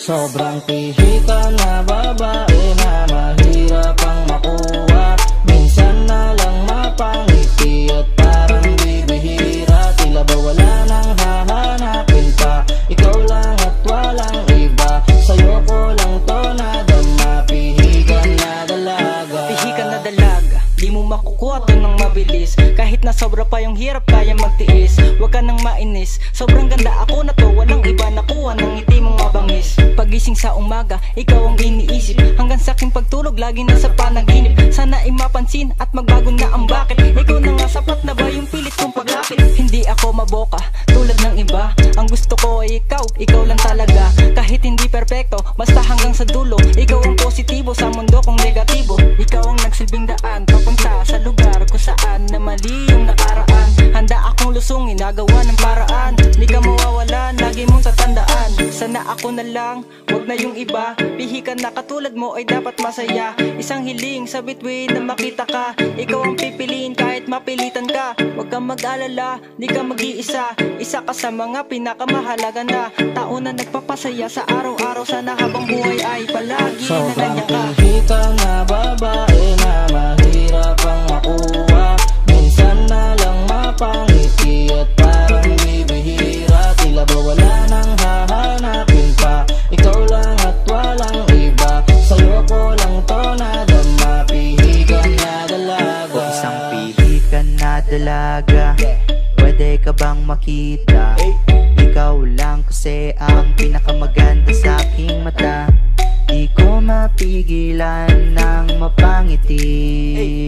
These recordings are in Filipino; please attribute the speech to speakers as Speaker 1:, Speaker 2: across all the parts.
Speaker 1: Sobrang pihika na babae na mahirap ang makuha. Minsan na lang mapangiti at parang bibihira. Tila ba wala nang hahanapin pa? Ikaw lang at walang iba. Sa'yo ko lang to nadama. Pihikan na dalaga.
Speaker 2: Pihikan na dalaga, di mo makukuha to ng mabilis. Kahit na sobra pa yung hirap, kaya magtiis. Huwag ka nang mainis, sobrang ganda ako na to. Walang iba nakuha ng ngiti mong mabangis. Pagising sa umaga, ikaw ang iniisip. Hanggang sa aking pagtulog, lagi nasa panaginip. Sana ay mapansin at magbago na ang bakit. Ikaw na nga, sapat na ba yung pilit kong paglapit? Hindi ako maboka, tulad ng iba. Ang gusto ko ay ikaw lang talaga. Kahit hindi perpekto, basta hanggang sa dulo. Ikaw ang positibo sa mundo kong negatibo. Ikaw ang nagsilbing daan, papunta sa lugar kung saan na mali yung nakaraan. Handa akong lusungin, nagawa ng paraan. Di ka mawawalan, lagi mong tatandaan. Sana ako na lang, wag na yung iba. Pihikan na katulad mo ay dapat masaya. Isang hiling sa bituin na makita ka. Ikaw ang pipiliin kahit mapilitan ka. Wag kang mag-alala, di ka mag-iisa. Isa ka sa mga pinakamahalaga na tao na nagpapasaya sa araw-araw. Sana habang buhay ay palagi na kanya ka.
Speaker 1: Sobrang pihika na babae na mahirap ang makuha. Minsan na lang mapangiti at parang bibihira. Tila ba wala nang hahanapin pa? Ikaw lang at walang iba. Sa'yo ko lang to nadama. Pihikan na dalaga.
Speaker 3: Isang pihikan na dalaga, pwede ka bang makita? Ikaw lang kasi ang pinakamaganda sa aking mata. Di ko mapigilan ng mapangiti,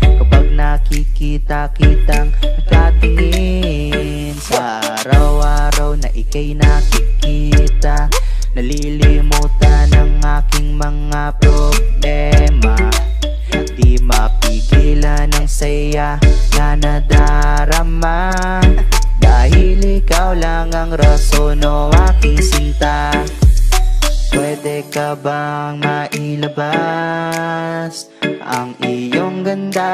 Speaker 3: kapag nakikita kitang nakatingin. Sa araw-araw na ika'y nakikita, nalilimutan ang aking mga problema. Di mapigilan ang saya na nadarama, dahil ikaw lang ang rason o aking sinta. Pwede ka bang mailabas? Ang iyong ganda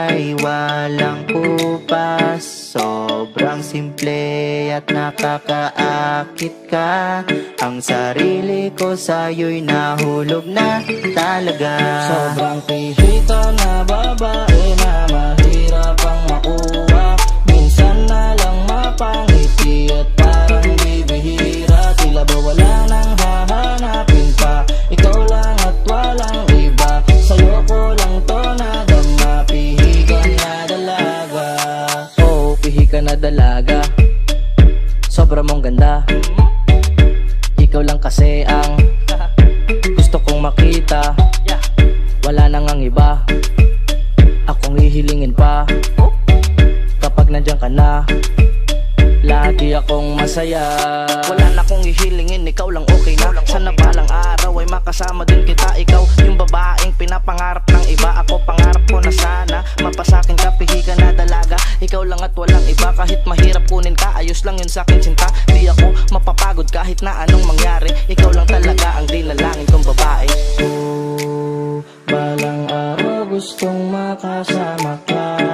Speaker 3: ay walang kupas. Sobrang simple at nakakaakit ka. Ang sarili ko sa'yo'y nahulog na talaga.
Speaker 1: Sobrang pihika na babae na mahirap ang makuha. Minsan na lang mapangiti at parang bibihira. Tila ba wala nang hahanapin pa? Ikaw lang at walang iba. Sa'yo ko lang to nadama. Pihikan na dalaga.
Speaker 2: Oh, pihikan na dalaga, sobra mong ganda. Ikaw lang kasi ang gusto kong makita. Wala nang ang iba, akong hihilingin pa. Kapag nandiyan ka na, lagi akong masaya. Wala na akong hihilingin, ikaw lang okay na. Sana balang araw ay makasama din kita. Ikaw yung babaeng pinapangarap ng iba. Ako pangarap ko na sana mapasakin ka. Pihikan na dalaga, ikaw lang at walang iba. Kahit mahirap kunin ka, ayos lang yun sa'kin sinta. Di ako mapapagod kahit na anong mangyari. Ikaw lang talaga ang dinalangin kong babae.
Speaker 1: Balang araw gustong makasama ka.